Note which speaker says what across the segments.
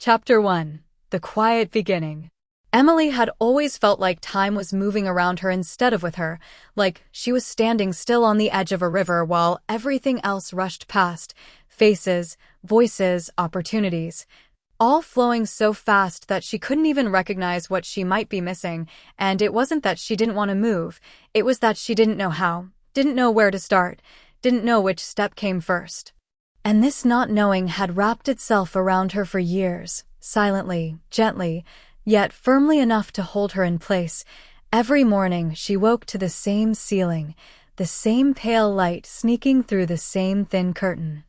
Speaker 1: Chapter 1. The Quiet Beginning. Emily had always felt like time was moving around her instead of with her, like she was standing still on the edge of a river while everything else rushed past, faces, voices, opportunities, all flowing so fast that she couldn't even recognize what she might be missing. And it wasn't that she didn't want to move, it was that she didn't know how, didn't know where to start, didn't know which step came first. And this not knowing had wrapped itself around her for years, silently, gently, yet firmly enough to hold her in place. Every morning she woke to the same ceiling, the same pale light sneaking through the same thin curtain,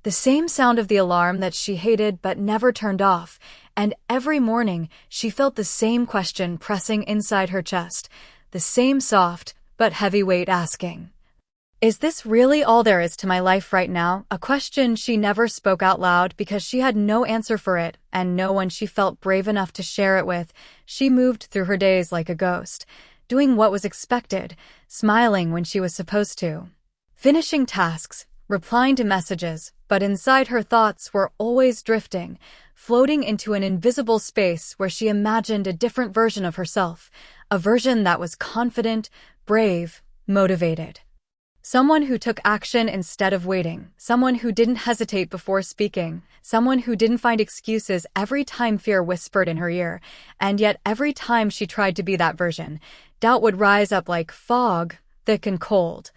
Speaker 1: the same sound of the alarm that she hated but never turned off, and every morning she felt the same question pressing inside her chest, the same soft but heavy weight asking, "Is this really all there is to my life right now?" A question she never spoke out loud because she had no answer for it and no one she felt brave enough to share it with. She moved through her days like a ghost, doing what was expected, smiling when she was supposed to, finishing tasks, replying to messages, but inside her thoughts were always drifting, floating into an invisible space where she imagined a different version of herself, a version that was confident, brave, motivated. Someone who took action instead of waiting, someone who didn't hesitate before speaking, someone who didn't find excuses every time fear whispered in her ear, and yet every time she tried to be that version, doubt would rise up like fog, thick and cold,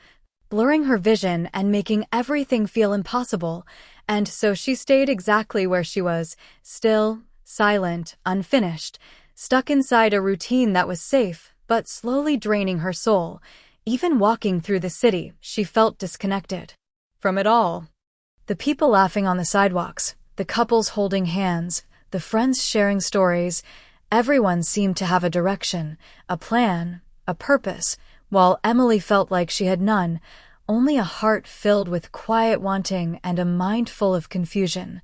Speaker 1: blurring her vision and making everything feel impossible. And so she stayed exactly where she was, still, silent, unfinished, stuck inside a routine that was safe, but slowly draining her soul. Even walking through the city, she felt disconnected from it all. The people laughing on the sidewalks, the couples holding hands, the friends sharing stories, everyone seemed to have a direction, a plan, a purpose, while Emily felt like she had none, only a heart filled with quiet wanting and a mind full of confusion.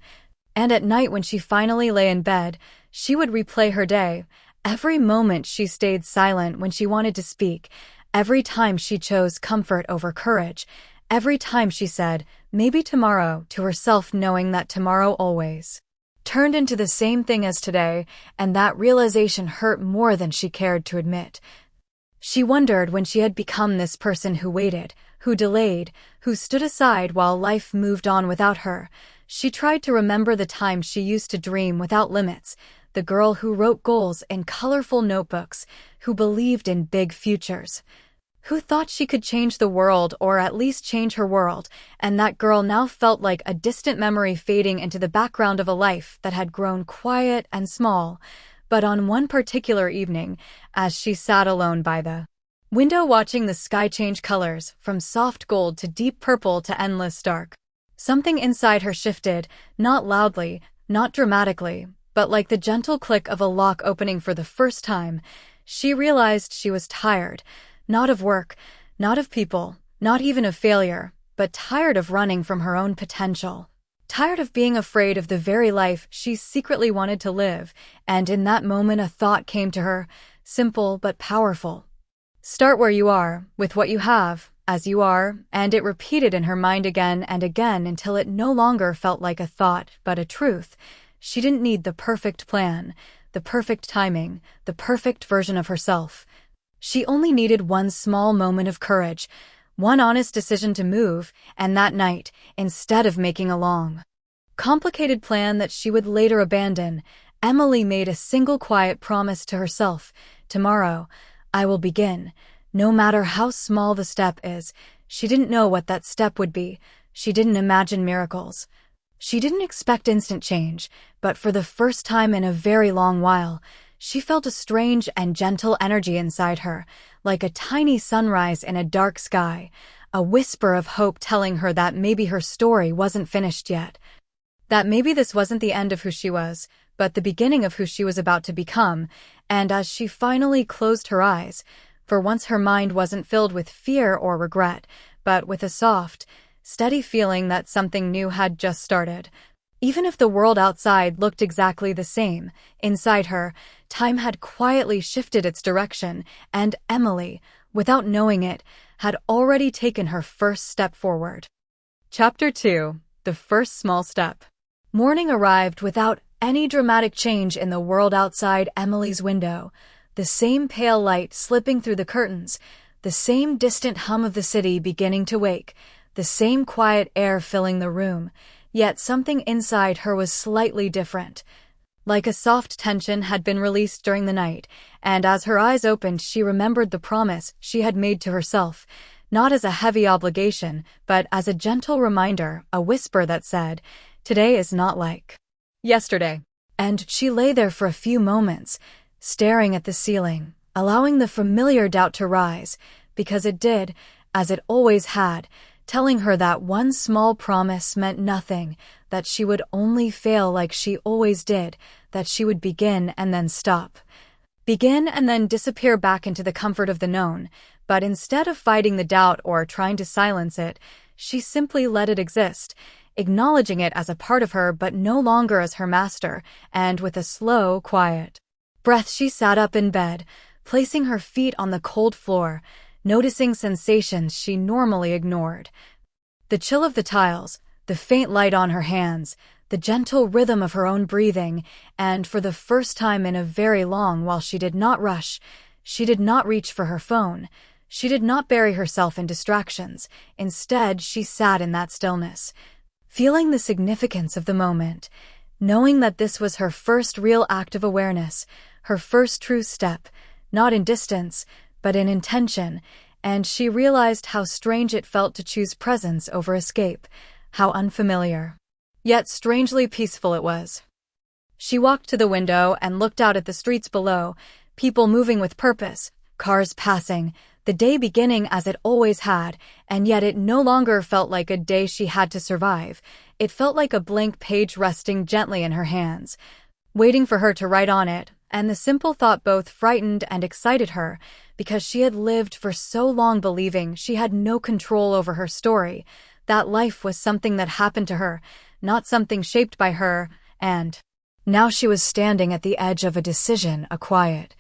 Speaker 1: And at night when she finally lay in bed, she would replay her day, every moment she stayed silent when she wanted to speak, every time she chose comfort over courage, every time she said, "Maybe tomorrow," to herself, knowing that tomorrow always turned into the same thing as today, and that realization hurt more than she cared to admit. She wondered when she had become this person who waited, who delayed, who stood aside while life moved on without her. She tried to remember the time she used to dream without limits, the girl who wrote goals in colorful notebooks, who believed in big futures, who thought she could change the world or at least change her world, and that girl now felt like a distant memory fading into the background of a life that had grown quiet and small. But on one particular evening, as she sat alone by the window watching the sky change colors from soft gold to deep purple to endless dark, something inside her shifted, not loudly, not dramatically, but like the gentle click of a lock opening for the first time. She realized she was tired, not of work, not of people, not even of failure, but tired of running from her own potential. Tired of being afraid of the very life she secretly wanted to live, and in that moment a thought came to her, simple but powerful. Start where you are, with what you have, as you are, and it repeated in her mind again and again until it no longer felt like a thought, but a truth. She didn't need the perfect plan, the perfect timing, the perfect version of herself. She only needed one small moment of courage, one honest decision to move, and that night, instead of making a long, complicated plan that she would later abandon, Emily made a single quiet promise to herself: tomorrow, I will begin, no matter how small the step is. She didn't know what that step would be. She didn't imagine miracles. She didn't expect instant change, but for the first time in a very long while, she felt a strange and gentle energy inside her, like a tiny sunrise in a dark sky, a whisper of hope telling her that maybe her story wasn't finished yet, that maybe this wasn't the end of who she was, but the beginning of who she was about to become. And as she finally closed her eyes, for once her mind wasn't filled with fear or regret, but with a soft, steady feeling that something new had just started. Even if the world outside looked exactly the same, inside her, time had quietly shifted its direction, and Emily, without knowing it, had already taken her first step forward. Chapter 2. The First Small Step. Morning arrived without any dramatic change in the world outside Emily's window. The same pale light slipping through the curtains, the same distant hum of the city beginning to wake, the same quiet air filling the room. Yet something inside her was slightly different. Like a soft tension had been released during the night, and as her eyes opened she remembered the promise she had made to herself, not as a heavy obligation, but as a gentle reminder, a whisper that said, "Today is not like yesterday." And she lay there for a few moments, staring at the ceiling, allowing the familiar doubt to rise, because it did, as it always had, telling her that one small promise meant nothing, that she would only fail like she always did, that she would begin and then stop. Begin and then disappear back into the comfort of the known, but instead of fighting the doubt or trying to silence it, she simply let it exist, acknowledging it as a part of her but no longer as her master, and with a slow, quiet breath she sat up in bed, placing her feet on the cold floor, noticing sensations she normally ignored. The chill of the tiles, the faint light on her hands, the gentle rhythm of her own breathing, and for the first time in a very long while she did not rush, she did not reach for her phone, she did not bury herself in distractions. Instead, she sat in that stillness, feeling the significance of the moment, knowing that this was her first real act of awareness, her first true step, not in distance, but in intention, and she realized how strange it felt to choose presence over escape, how unfamiliar, yet strangely peaceful it was. She walked to the window and looked out at the streets below, people moving with purpose, cars passing, the day beginning as it always had, and yet it no longer felt like a day she had to survive. It felt like a blank page resting gently in her hands, waiting for her to write on it, and the simple thought both frightened and excited her, because she had lived for so long believing she had no control over her story, that life was something that happened to her, not something shaped by her, and now she was standing at the edge of a decision, a quiet,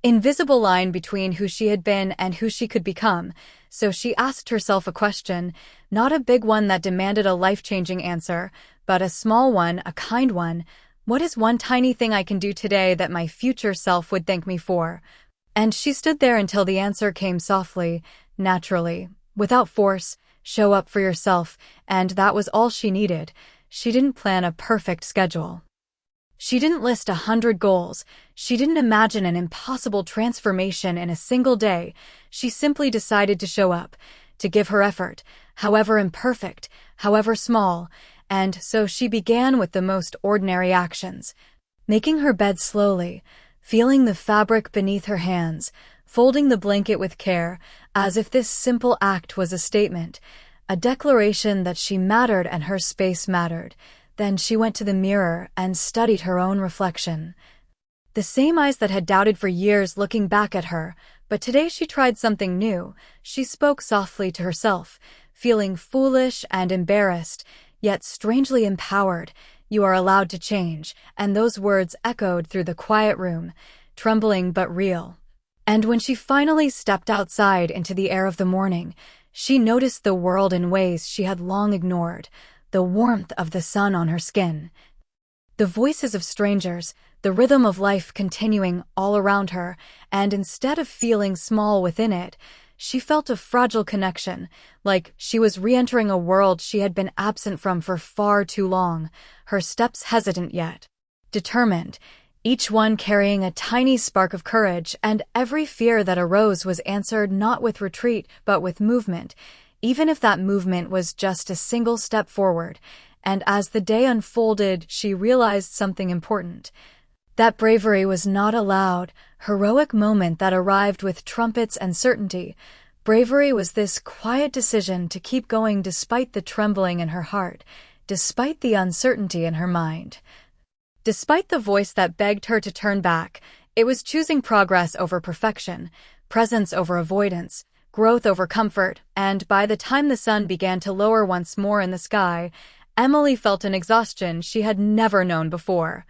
Speaker 1: invisible line between who she had been and who she could become. So she asked herself a question, not a big one that demanded a life-changing answer, but a small one, a kind one. What is one tiny thing I can do today that my future self would thank me for? And she stood there until the answer came softly, naturally, without force. Show up for yourself, and that was all she needed. She didn't plan a perfect schedule. She didn't list 100 goals. She didn't imagine an impossible transformation in a single day. She simply decided to show up, to give her effort, however imperfect, however small, and so she began with the most ordinary actions, making her bed slowly, feeling the fabric beneath her hands, folding the blanket with care, as if this simple act was a statement, a declaration that she mattered and her space mattered. Then she went to the mirror and studied her own reflection. The same eyes that had doubted for years looking back at her, but today she tried something new. She spoke softly to herself, feeling foolish and embarrassed, yet strangely empowered. "You are allowed to change," and those words echoed through the quiet room, trembling but real. And when she finally stepped outside into the air of the morning, she noticed the world in ways she had long ignored, the warmth of the sun on her skin, the voices of strangers, the rhythm of life continuing all around her, and instead of feeling small within it, she felt a fragile connection, like she was re-entering a world she had been absent from for far too long, her steps hesitant yet determined, each one carrying a tiny spark of courage, and every fear that arose was answered not with retreat but with movement, even if that movement was just a single step forward. And as the day unfolded, she realized something important. That bravery was not a loud, heroic moment that arrived with trumpets and certainty. Bravery was this quiet decision to keep going despite the trembling in her heart, despite the uncertainty in her mind. Despite the voice that begged her to turn back, it was choosing progress over perfection, presence over avoidance, growth over comfort, and by the time the sun began to lower once more in the sky, Emily felt an exhaustion she had never known before.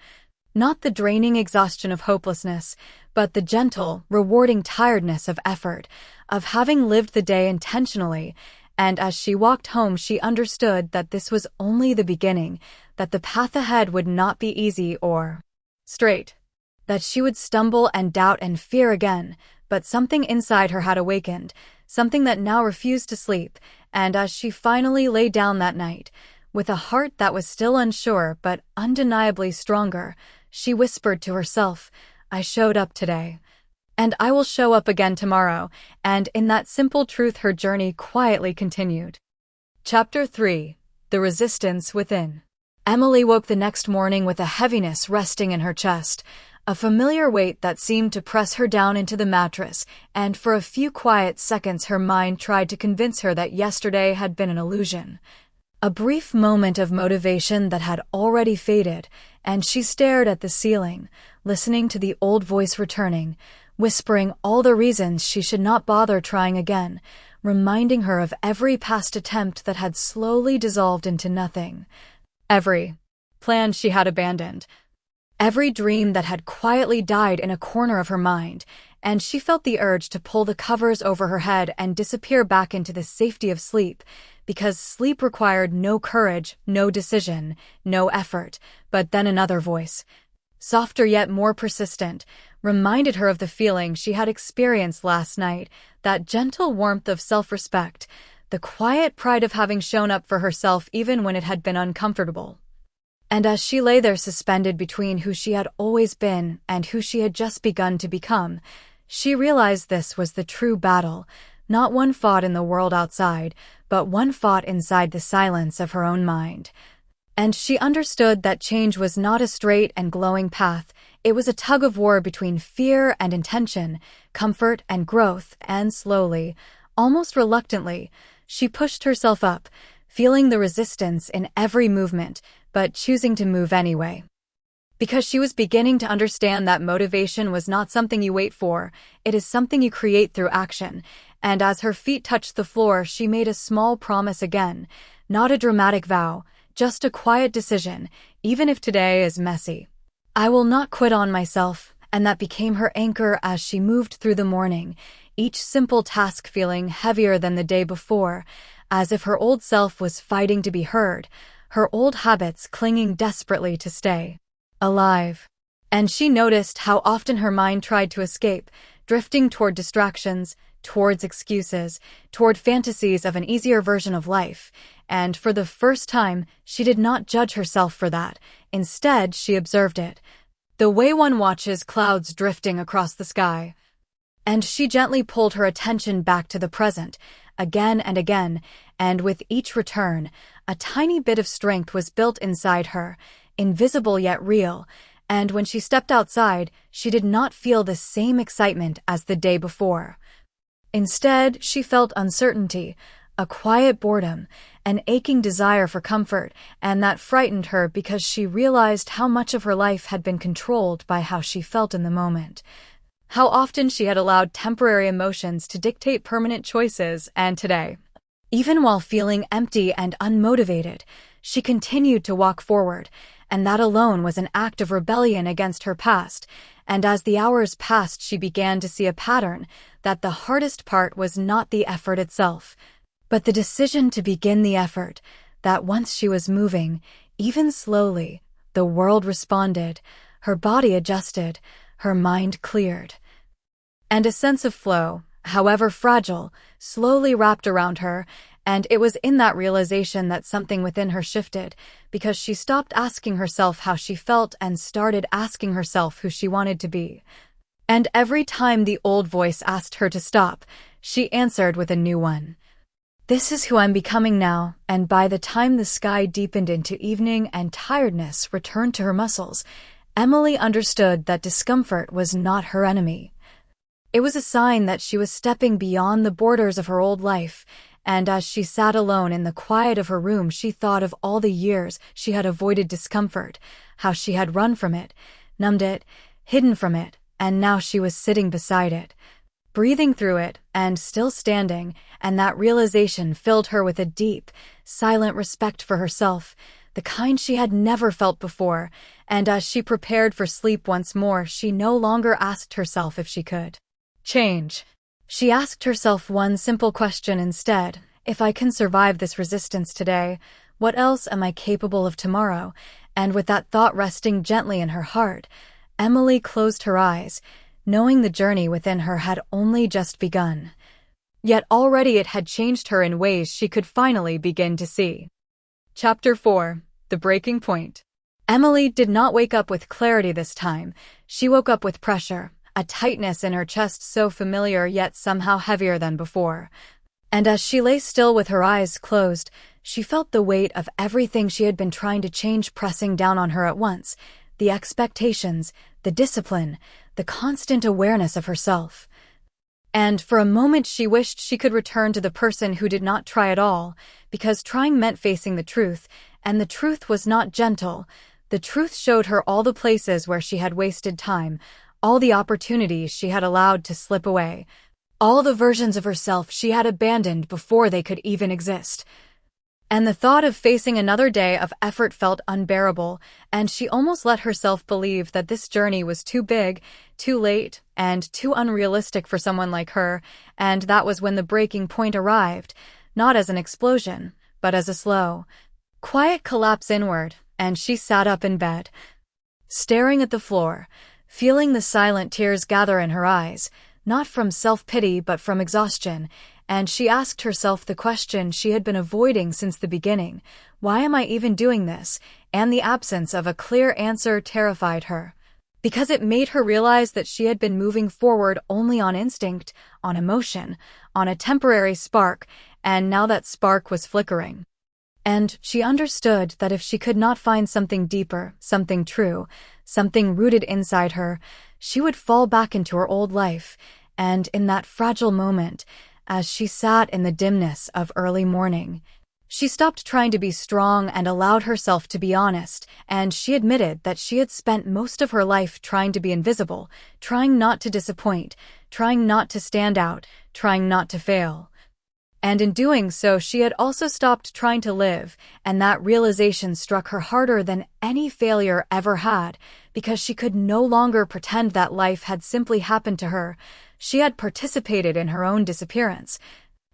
Speaker 1: Not the draining exhaustion of hopelessness, but the gentle, rewarding tiredness of effort, of having lived the day intentionally, and as she walked home she understood that this was only the beginning, that the path ahead would not be easy or straight, that she would stumble and doubt and fear again, but something inside her had awakened, something that now refused to sleep, and as she finally lay down that night, with a heart that was still unsure but undeniably stronger, she whispered to herself, "I showed up today. And I will show up again tomorrow," and in that simple truth her journey quietly continued. Chapter 3. The Resistance Within. Emily woke the next morning with a heaviness resting in her chest, a familiar weight that seemed to press her down into the mattress, and for a few quiet seconds her mind tried to convince her that yesterday had been an illusion. A brief moment of motivation that had already faded, and she stared at the ceiling, listening to the old voice returning, whispering all the reasons she should not bother trying again, reminding her of every past attempt that had slowly dissolved into nothing. Every plan she had abandoned. Every dream that had quietly died in a corner of her mind, and she felt the urge to pull the covers over her head and disappear back into the safety of sleep, because sleep required no courage, no decision, no effort. But then another voice, softer yet more persistent, reminded her of the feeling she had experienced last night, that gentle warmth of self-respect, the quiet pride of having shown up for herself even when it had been uncomfortable. And as she lay there suspended between who she had always been and who she had just begun to become, she realized this was the true battle, not one fought in the world outside, but one fought inside the silence of her own mind. And she understood that change was not a straight and glowing path. It was a tug-of-war between fear and intention, comfort and growth, and slowly, almost reluctantly, she pushed herself up, feeling the resistance in every movement, but choosing to move anyway. Because she was beginning to understand that motivation was not something you wait for, it is something you create through action, and as her feet touched the floor she made a small promise again, not a dramatic vow, just a quiet decision, even if today is messy. I will not quit on myself, and that became her anchor as she moved through the morning, each simple task feeling heavier than the day before, as if her old self was fighting to be heard, her old habits clinging desperately to stay alive. And she noticed how often her mind tried to escape, drifting toward distractions, towards excuses, toward fantasies of an easier version of life, and for the first time, she did not judge herself for that. Instead, she observed it, the way one watches clouds drifting across the sky. And she gently pulled her attention back to the present, again and again, and with each return, a tiny bit of strength was built inside her, invisible yet real, and when she stepped outside, she did not feel the same excitement as the day before. Instead, she felt uncertainty, a quiet boredom, an aching desire for comfort, and that frightened her because she realized how much of her life had been controlled by how she felt in the moment. How often she had allowed temporary emotions to dictate permanent choices, and today, even while feeling empty and unmotivated, she continued to walk forward, and that alone was an act of rebellion against her past. And as the hours passed, she began to see a pattern, that the hardest part was not the effort itself, but the decision to begin the effort, that once she was moving, even slowly, the world responded, her body adjusted, her mind cleared. And a sense of flow, however fragile, slowly wrapped around her, and it was in that realization that something within her shifted, because she stopped asking herself how she felt and started asking herself who she wanted to be. And every time the old voice asked her to stop, she answered with a new one. This is who I'm becoming now, and by the time the sky deepened into evening and tiredness returned to her muscles, Emily understood that discomfort was not her enemy. It was a sign that she was stepping beyond the borders of her old life, and as she sat alone in the quiet of her room she thought of all the years she had avoided discomfort, how she had run from it, numbed it, hidden from it, and now she was sitting beside it, breathing through it, and still standing, and that realization filled her with a deep, silent respect for herself, the kind she had never felt before, and as she prepared for sleep once more she no longer asked herself if she could change. She asked herself one simple question instead, If I can survive this resistance today, what else am I capable of tomorrow? And with that thought resting gently in her heart, Emily closed her eyes, knowing the journey within her had only just begun. Yet already it had changed her in ways she could finally begin to see. Chapter 4. The Breaking Point. Emily did not wake up with clarity this time. She woke up with pressure, a tightness in her chest so familiar yet somehow heavier than before. And as she lay still with her eyes closed, she felt the weight of everything she had been trying to change pressing down on her at once. The expectations, the discipline, the constant awareness of herself. And for a moment she wished she could return to the person who did not try at all, because trying meant facing the truth, and the truth was not gentle. The truth showed her all the places where she had wasted time, all the opportunities she had allowed to slip away, all the versions of herself she had abandoned before they could even exist. And the thought of facing another day of effort felt unbearable, and she almost let herself believe that this journey was too big, too late, and too unrealistic for someone like her, and that was when the breaking point arrived, not as an explosion, but as a slow, quiet collapse inward, and she sat up in bed, staring at the floor, feeling the silent tears gather in her eyes, not from self-pity but from exhaustion, and she asked herself the question she had been avoiding since the beginning: why am I even doing this? And the absence of a clear answer terrified her, because it made her realize that she had been moving forward only on instinct, on emotion, on a temporary spark, and now that spark was flickering. And she understood that if she could not find something deeper, something true, something rooted inside her, she would fall back into her old life. And in that fragile moment, as she sat in the dimness of early morning, she stopped trying to be strong and allowed herself to be honest, and she admitted that she had spent most of her life trying to be invisible, trying not to disappoint, trying not to stand out, trying not to fail. And in doing so, she had also stopped trying to live, and that realization struck her harder than any failure ever had, because she could no longer pretend that life had simply happened to her. She had participated in her own disappearance.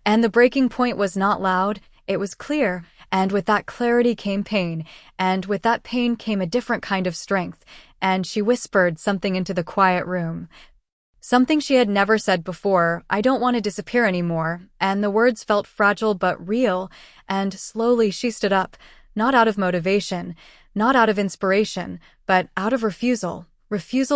Speaker 1: And the breaking point was not loud, it was clear, and with that clarity came pain, and with that pain came a different kind of strength, and she whispered something into the quiet room. Something she had never said before: I don't want to disappear anymore, and the words felt fragile but real, and slowly she stood up, not out of motivation, not out of inspiration, but out of refusal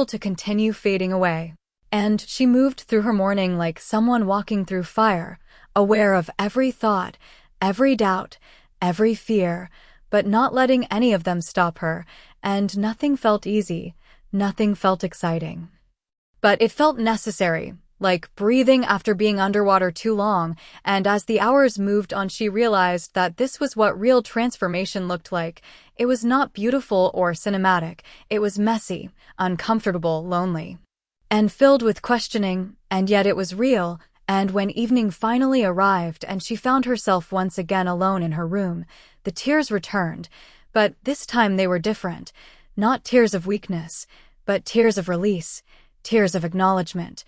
Speaker 1: to continue fading away. And she moved through her morning like someone walking through fire, aware of every thought, every doubt, every fear, but not letting any of them stop her, and nothing felt easy, nothing felt exciting. But it felt necessary, like breathing after being underwater too long, and as the hours moved on she realized that this was what real transformation looked like. It was not beautiful or cinematic, it was messy, uncomfortable, lonely, and filled with questioning, and yet it was real. And when evening finally arrived and she found herself once again alone in her room, the tears returned, but this time they were different, not tears of weakness, but tears of release, tears of acknowledgement,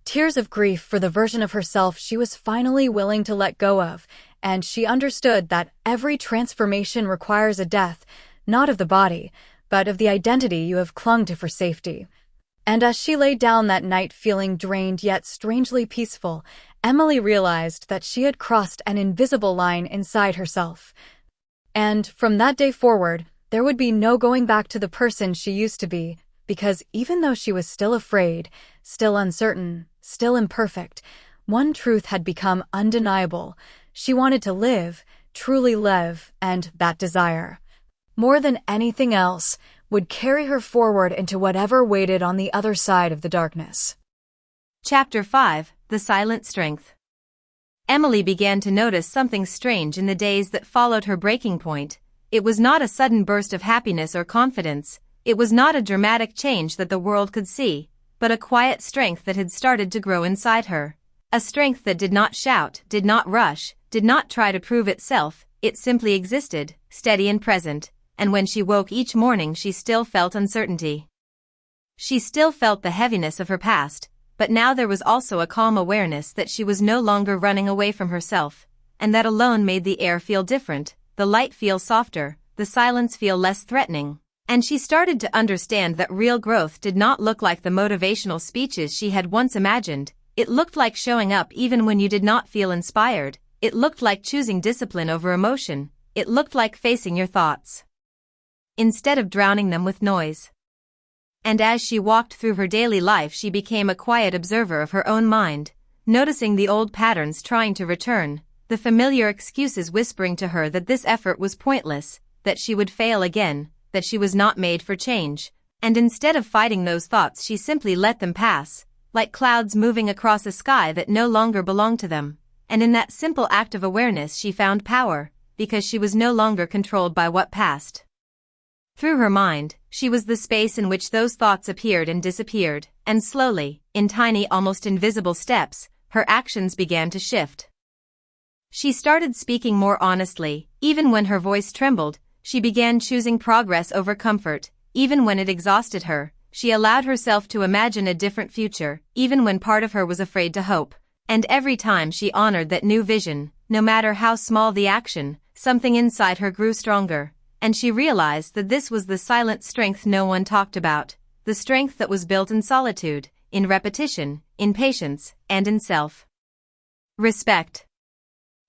Speaker 1: tears of grief for the version of herself she was finally willing to let go of, and she understood that every transformation requires a death, not of the body, but of the identity you have clung to for safety. And as she lay down that night feeling drained yet strangely peaceful, Emily realized that she had crossed an invisible line inside herself. And from that day forward, there would be no going back to the person she used to be, because even though she was still afraid, still uncertain, still imperfect, one truth had become undeniable. She wanted to live, truly live, and that desire, more than anything else, would carry her forward into whatever waited on the other side of the darkness.
Speaker 2: Chapter 5. The Silent Strength. Emily began to notice something strange in the days that followed her breaking point. It was not a sudden burst of happiness or confidence. It was not a dramatic change that the world could see, but a quiet strength that had started to grow inside her. A strength that did not shout, did not rush, did not try to prove itself. It simply existed, steady and present, and when she woke each morning she still felt uncertainty. She still felt the heaviness of her past, but now there was also a calm awareness that she was no longer running away from herself. and that alone made the air feel different, the light feel softer, the silence feel less threatening. And she started to understand that real growth did not look like the motivational speeches she had once imagined. It looked like showing up even when you did not feel inspired. It looked like choosing discipline over emotion. It looked like facing your thoughts instead of drowning them with noise. And as she walked through her daily life, she became a quiet observer of her own mind, noticing the old patterns trying to return, the familiar excuses whispering to her that this effort was pointless, that she would fail again, that she was not made for change. And instead of fighting those thoughts, she simply let them pass, like clouds moving across a sky that no longer belonged to them. And in that simple act of awareness she found power, because she was no longer controlled by what passed through her mind. She was the space in which those thoughts appeared and disappeared, and slowly, in tiny, almost invisible steps, her actions began to shift. She started speaking more honestly, even when her voice trembled. She began choosing progress over comfort, even when it exhausted her. She allowed herself to imagine a different future, even when part of her was afraid to hope. And every time she honored that new vision, no matter how small the action, something inside her grew stronger. And she realized that this was the silent strength no one talked about, the strength that was built in solitude, in repetition, in patience, and in self-respect.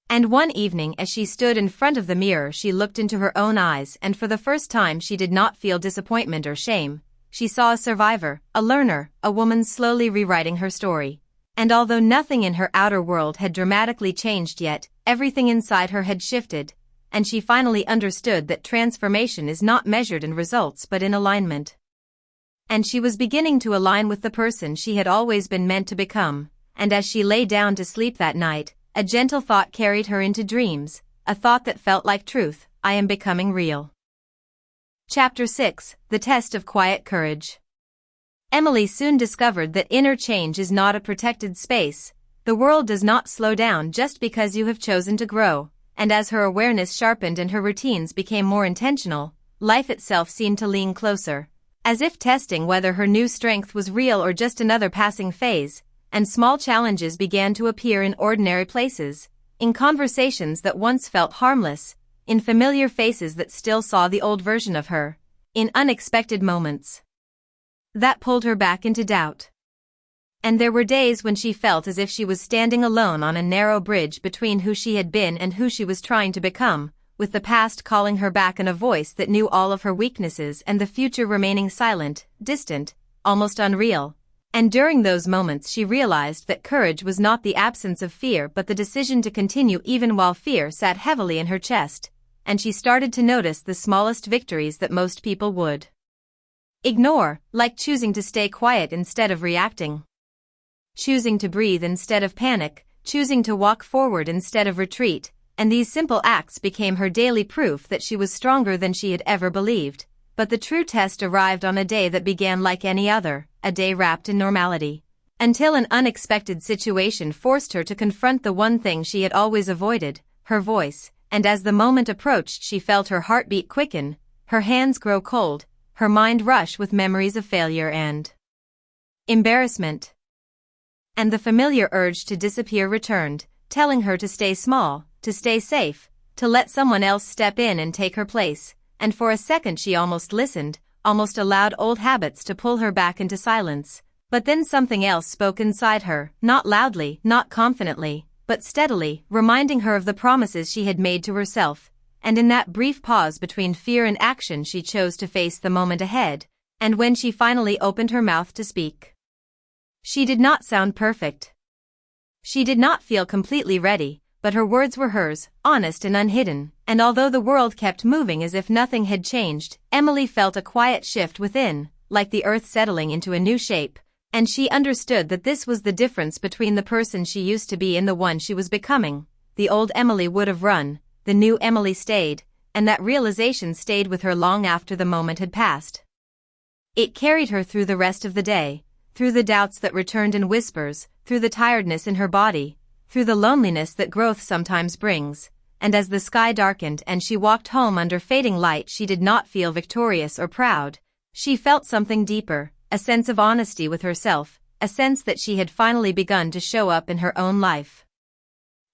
Speaker 2: And one evening, as she stood in front of the mirror, she looked into her own eyes, and for the first time she did not feel disappointment or shame. She saw a survivor, a learner, a woman slowly rewriting her story. And although nothing in her outer world had dramatically changed yet, everything inside her had shifted. And she finally understood that transformation is not measured in results but in alignment. And she was beginning to align with the person she had always been meant to become. And as she lay down to sleep that night, a gentle thought carried her into dreams, a thought that felt like truth: I am becoming real. Chapter 6: The Test of Quiet Courage. Emily soon discovered that inner change is not a protected space. The world does not slow down just because you have chosen to grow. And as her awareness sharpened and her routines became more intentional, life itself seemed to lean closer, as if testing whether her new strength was real or just another passing phase. And small challenges began to appear in ordinary places, in conversations that once felt harmless, in familiar faces that still saw the old version of her, in unexpected moments that pulled her back into doubt. And there were days when she felt as if she was standing alone on a narrow bridge between who she had been and who she was trying to become, with the past calling her back and a voice that knew all of her weaknesses and the future remaining silent, distant, almost unreal. And during those moments she realized that courage was not the absence of fear but the decision to continue even while fear sat heavily in her chest. And she started to notice the smallest victories that most people would ignore, like choosing to stay quiet instead of reacting, choosing to breathe instead of panic, choosing to walk forward instead of retreat. And these simple acts became her daily proof that she was stronger than she had ever believed. But the true test arrived on a day that began like any other, a day wrapped in normality. Until an unexpected situation forced her to confront the one thing she had always avoided, her voice. And as the moment approached, she felt her heartbeat quicken, her hands grow cold, her mind rush with memories of failure and embarrassment. And the familiar urge to disappear returned, telling her to stay small, to stay safe, to let someone else step in and take her place. And for a second she almost listened, almost allowed old habits to pull her back into silence. But then something else spoke inside her, not loudly, not confidently, but steadily, reminding her of the promises she had made to herself. And in that brief pause between fear and action she chose to face the moment ahead. And when she finally opened her mouth to speak, she did not sound perfect. She did not feel completely ready, but her words were hers, honest and unhidden. And although the world kept moving as if nothing had changed, Emily felt a quiet shift within, like the earth settling into a new shape. And she understood that this was the difference between the person she used to be and the one she was becoming. The old Emily would have run, the new Emily stayed, and that realization stayed with her long after the moment had passed. It carried her through the rest of the day, through the doubts that returned in whispers, through the tiredness in her body, through the loneliness that growth sometimes brings. And as the sky darkened and she walked home under fading light, she did not feel victorious or proud. She felt something deeper, a sense of honesty with herself, a sense that she had finally begun to show up in her own life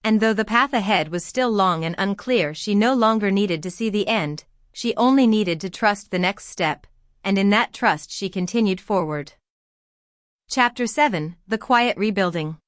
Speaker 2: And though the path ahead was still long and unclear, she no longer needed to see the end, she only needed to trust the next step, and in that trust she continued forward. Chapter 7: The Quiet Rebuilding.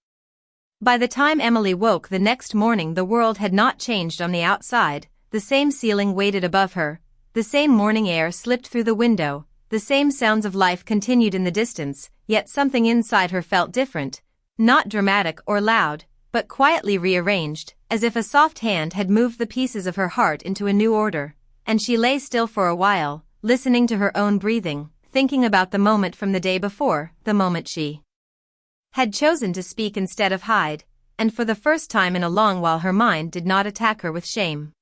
Speaker 2: By the time Emily woke the next morning, the world had not changed on the outside. The same ceiling waited above her, the same morning air slipped through the window, the same sounds of life continued in the distance, yet something inside her felt different, not dramatic or loud, but quietly rearranged, as if a soft hand had moved the pieces of her heart into a new order, and she lay still for a while, listening to her own breathing, thinking about the moment from the day before, the moment she had chosen to speak instead of hide, and for the first time in a long while her mind did not attack her with shame.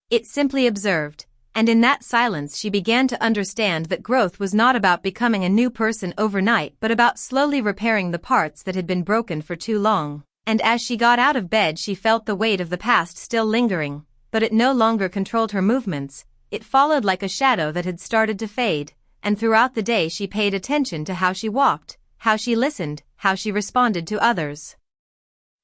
Speaker 2: It simply observed, and in that silence she began to understand that growth was not about becoming a new person overnight but about slowly repairing the parts that had been broken for too long. And as she got out of bed she felt the weight of the past still lingering, but it no longer controlled her movements, it followed like a shadow that had started to fade, and throughout the day she paid attention to how she walked, how she listened, how she responded to others.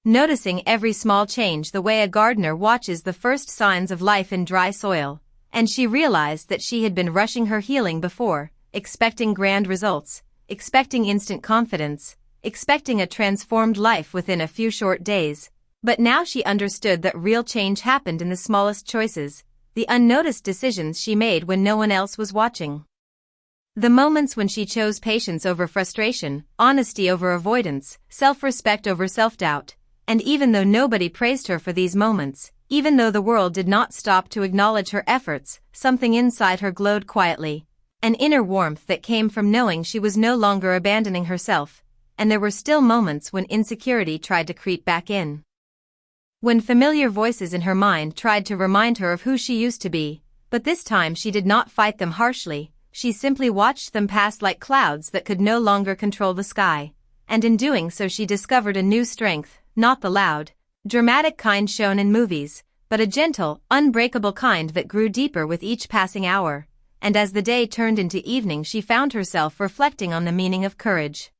Speaker 2: Noticing every small change the way a gardener watches the first signs of life in dry soil, and she realized that she had been rushing her healing before, expecting grand results, expecting instant confidence, expecting a transformed life within a few short days, but now she understood that real change happened in the smallest choices, the unnoticed decisions she made when no one else was watching. The moments when she chose patience over frustration, honesty over avoidance, self-respect over self-doubt, and even though nobody praised her for these moments, even though the world did not stop to acknowledge her efforts, something inside her glowed quietly, an inner warmth that came from knowing she was no longer abandoning herself. And there were still moments when insecurity tried to creep back in. When familiar voices in her mind tried to remind her of who she used to be, but this time she did not fight them harshly, she simply watched them pass like clouds that could no longer control the sky, and in doing so she discovered a new strength, not the loud, dramatic kind shown in movies, but a gentle, unbreakable kind that grew deeper with each passing hour, and as the day turned into evening she found herself reflecting on the meaning of courage.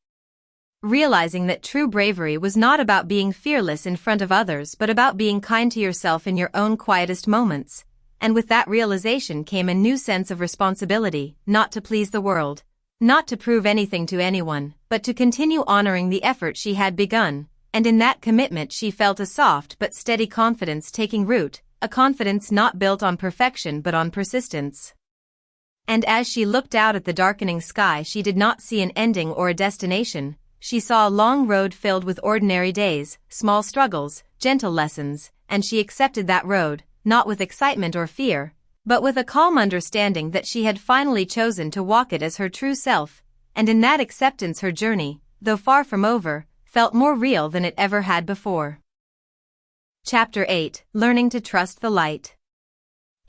Speaker 2: Realizing that true bravery was not about being fearless in front of others but about being kind to yourself in your own quietest moments, and with that realization came a new sense of responsibility, not to please the world, not to prove anything to anyone, but to continue honoring the effort she had begun, and in that commitment she felt a soft but steady confidence taking root, a confidence not built on perfection but on persistence. And as she looked out at the darkening sky she did not see an ending or a destination. She saw a long road filled with ordinary days, small struggles, gentle lessons, and she accepted that road, not with excitement or fear, but with a calm understanding that she had finally chosen to walk it as her true self, and in that acceptance her journey, though far from over, felt more real than it ever had before. Chapter 8: Learning to Trust the Light.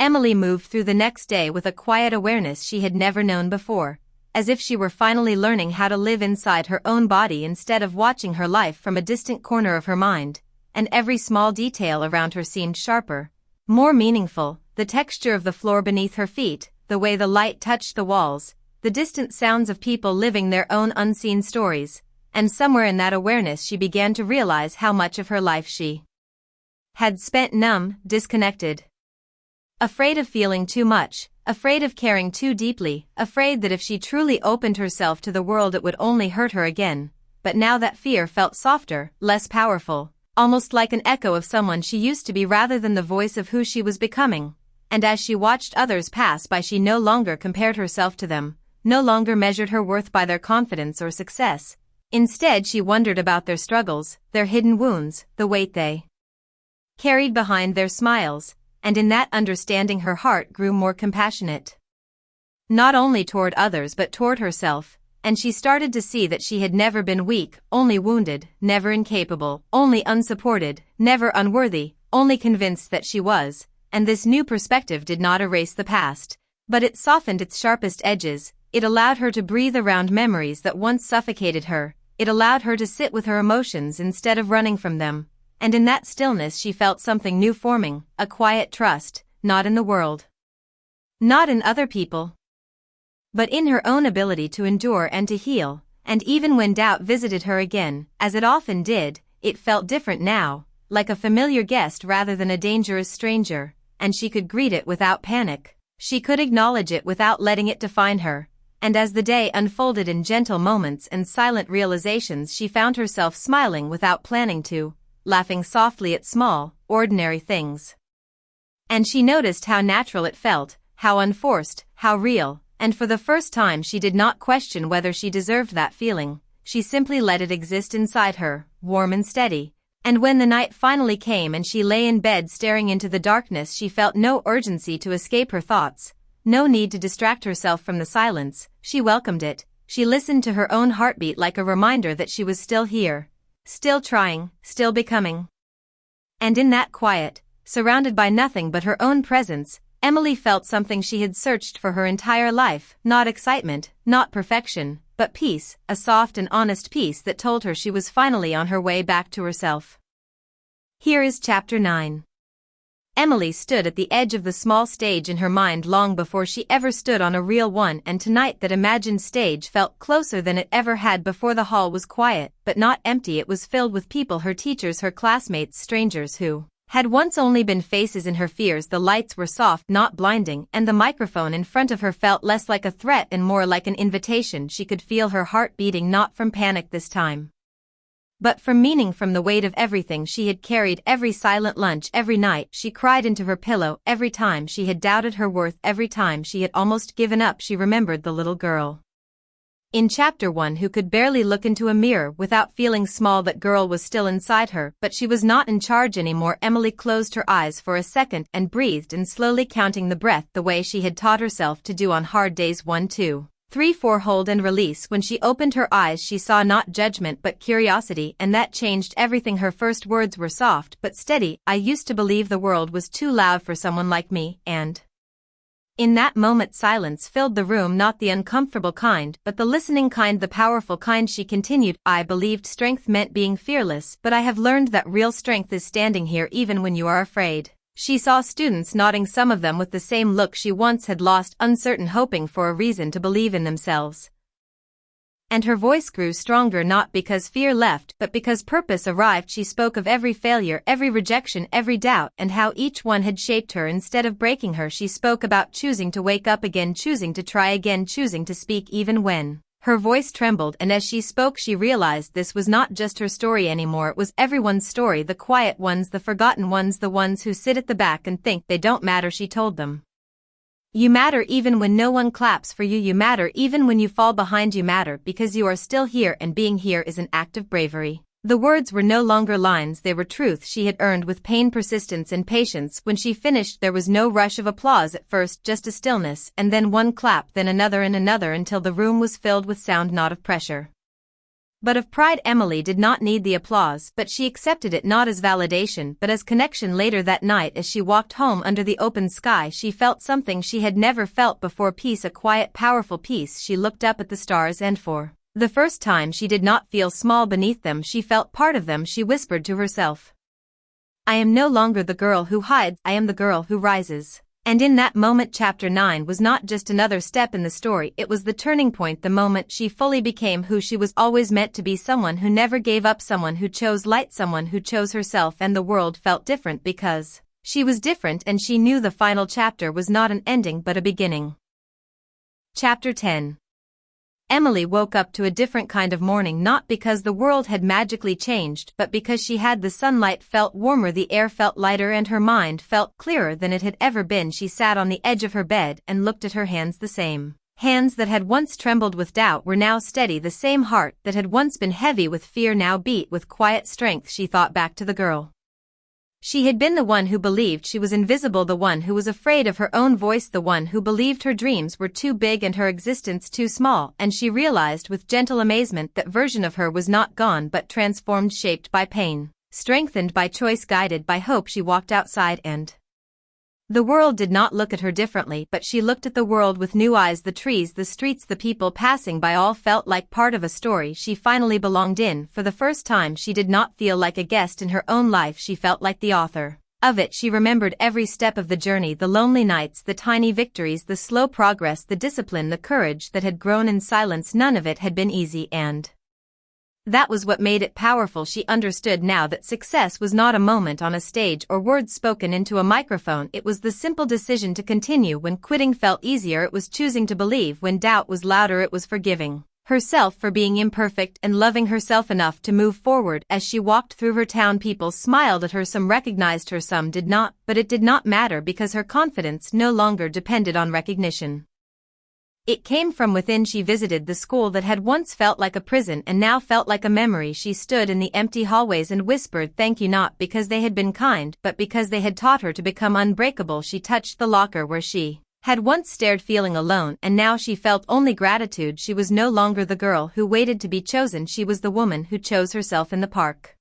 Speaker 2: Emily moved through the next day with a quiet awareness she had never known before, as if she were finally learning how to live inside her own body instead of watching her life from a distant corner of her mind, and every small detail around her seemed sharper, more meaningful, the texture of the floor beneath her feet, the way the light touched the walls, the distant sounds of people living their own unseen stories, and somewhere in that awareness she began to realize how much of her life she had spent numb, disconnected. Afraid of feeling too much, afraid of caring too deeply, afraid that if she truly opened herself to the world it would only hurt her again, but now that fear felt softer, less powerful, almost like an echo of someone she used to be rather than the voice of who she was becoming, and as she watched others pass by she no longer compared herself to them, no longer measured her worth by their confidence or success. Instead she wondered about their struggles, their hidden wounds, the weight they carried behind their smiles, and in that understanding her heart grew more compassionate. Not only toward others but toward herself, and she started to see that she had never been weak, only wounded, never incapable, only unsupported, never unworthy, only convinced that she was, and this new perspective did not erase the past, but it softened its sharpest edges, it allowed her to breathe around memories that once suffocated her, it allowed her to sit with her emotions instead of running from them. And in that stillness she felt something new forming, a quiet trust, not in the world, not in other people, but in her own ability to endure and to heal, and even when doubt visited her again, as it often did, it felt different now, like a familiar guest rather than a dangerous stranger, and she could greet it without panic. She could acknowledge it without letting it define her. And as the day unfolded in gentle moments and silent realizations, she found herself smiling without planning to, laughing softly at small, ordinary things. And she noticed how natural it felt, how unforced, how real, and for the first time she did not question whether she deserved that feeling. She simply let it exist inside her, warm and steady. And when the night finally came and she lay in bed staring into the darkness, she felt no urgency to escape her thoughts, no need to distract herself from the silence. She welcomed it. She listened to her own heartbeat like a reminder that she was still here, still trying, still becoming. And in that quiet, surrounded by nothing but her own presence, Emily felt something she had searched for her entire life, not excitement, not perfection, but peace, a soft and honest peace that told her she was finally on her way back to herself. Here is Chapter 9. Emily stood at the edge of the small stage in her mind long before she ever stood on a real one, and tonight that imagined stage felt closer than it ever had before. The hall was quiet, but not empty. It was filled with people, her teachers, her classmates, strangers who had once only been faces in her fears. The lights were soft, not blinding, and the microphone in front of her felt less like a threat and more like an invitation. She could feel her heart beating, not from panic this time, but from meaning, from the weight of everything she had carried. Every silent lunch, every night she cried into her pillow, every time she had doubted her worth, every time she had almost given up. She remembered the little girl in Chapter 1 who could barely look into a mirror without feeling small. That girl was still inside her, but she was not in charge anymore. Emily closed her eyes for a second and breathed in, slowly counting the breath the way she had taught herself to do on hard days. 1, 2, 3, 4, hold and release. When she opened her eyes, she saw not judgment but curiosity, and that changed everything. Her first words were soft but steady. I used to believe the world was too loud for someone like me, and in that moment silence filled the room, not the uncomfortable kind, but the listening kind, the powerful kind. She continued, I believed strength meant being fearless, but I have learned that real strength is standing here even when you are afraid. She saw students nodding, some of them with the same look she once had lost, uncertain, hoping for a reason to believe in themselves. And her voice grew stronger, not because fear left, but because purpose arrived. She spoke of every failure, every rejection, every doubt, and how each one had shaped her instead of breaking her. She spoke about choosing to wake up again, choosing to try again, choosing to speak even when her voice trembled. And as she spoke, she realized this was not just her story anymore, it was everyone's story, the quiet ones, the forgotten ones, the ones who sit at the back and think they don't matter. She told them, you matter even when no one claps for you. You matter even when you fall behind. You matter because you are still here, and being here is an act of bravery. The words were no longer lines, they were truth she had earned with pain, persistence, and patience. When she finished, there was no rush of applause at first, just a stillness, and then one clap, then another and another, until the room was filled with sound, not of pressure but of pride. Emily did not need the applause, but she accepted it, not as validation but as connection. Later that night, as she walked home under the open sky, she felt something she had never felt before, peace, a quiet, powerful peace. She looked up at the stars, and for the first time she did not feel small beneath them, she felt part of them. She whispered to herself, I am no longer the girl who hides, I am the girl who rises. And in that moment, Chapter 9 was not just another step in the story, it was the turning point, the moment she fully became who she was always meant to be, someone who never gave up, someone who chose light, someone who chose herself. And the world felt different because she was different, and she knew the final chapter was not an ending but a beginning. Chapter 10. Emily woke up to a different kind of morning, not because the world had magically changed, but because she had. The sunlight felt warmer, the air felt lighter, and her mind felt clearer than it had ever been. She sat on the edge of her bed and looked at her hands. The same hands that had once trembled with doubt were now steady. The same heart that had once been heavy with fear now beat with quiet strength. She thought back to the girl she had been, the one who believed she was invisible, the one who was afraid of her own voice, the one who believed her dreams were too big and her existence too small. And she realized with gentle amazement that version of her was not gone but transformed, shaped by pain, strengthened by choice, guided by hope. She walked outside, and the world did not look at her differently, but she looked at the world with new eyes. The trees, the streets, the people passing by all felt like part of a story she finally belonged in. For the first time she did not feel like a guest in her own life, she felt like the author of it. She remembered every step of the journey, the lonely nights, the tiny victories, the slow progress, the discipline, the courage that had grown in silence. None of it had been easy, and That was what made it powerful. She understood now that success was not a moment on a stage or words spoken into a microphone. It was the simple decision to continue when quitting felt easier. It was choosing to believe when doubt was louder. It was forgiving herself for being imperfect and loving herself enough to move forward. As she walked through her town, people smiled at her. Some recognized her, some did not, but it did not matter because her confidence no longer depended on recognition. It came from within. She visited the school that had once felt like a prison and now felt like a memory. She stood in the empty hallways and whispered thank you, not because they had been kind, but because they had taught her to become unbreakable. She touched the locker where she had once stared, feeling alone, and now she felt only gratitude. She was no longer the girl who waited to be chosen. She was the woman who chose herself. In the park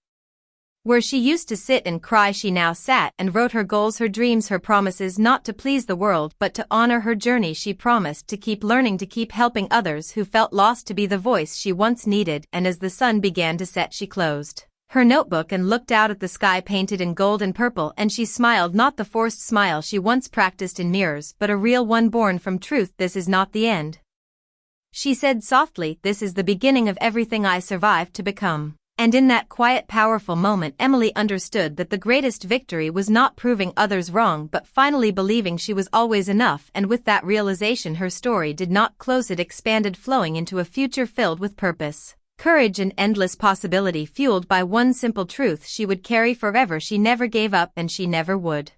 Speaker 2: where she used to sit and cry, she now sat and wrote her goals, her dreams, her promises, not to please the world but to honor her journey. She promised to keep learning, to keep helping others who felt lost, to be the voice she once needed. And as the sun began to set, she closed her notebook and looked out at the sky painted in gold and purple, and she smiled, not the forced smile she once practiced in mirrors, but a real one born from truth. This is not the end, she said softly. This is the beginning of everything I survived to become. And in that quiet, powerful moment, Emily understood that the greatest victory was not proving others wrong but finally believing she was always enough. And with that realization, her story did not close, it expanded, flowing into a future filled with purpose, courage, and endless possibility, fueled by one simple truth she would carry forever: she never gave up and she never would.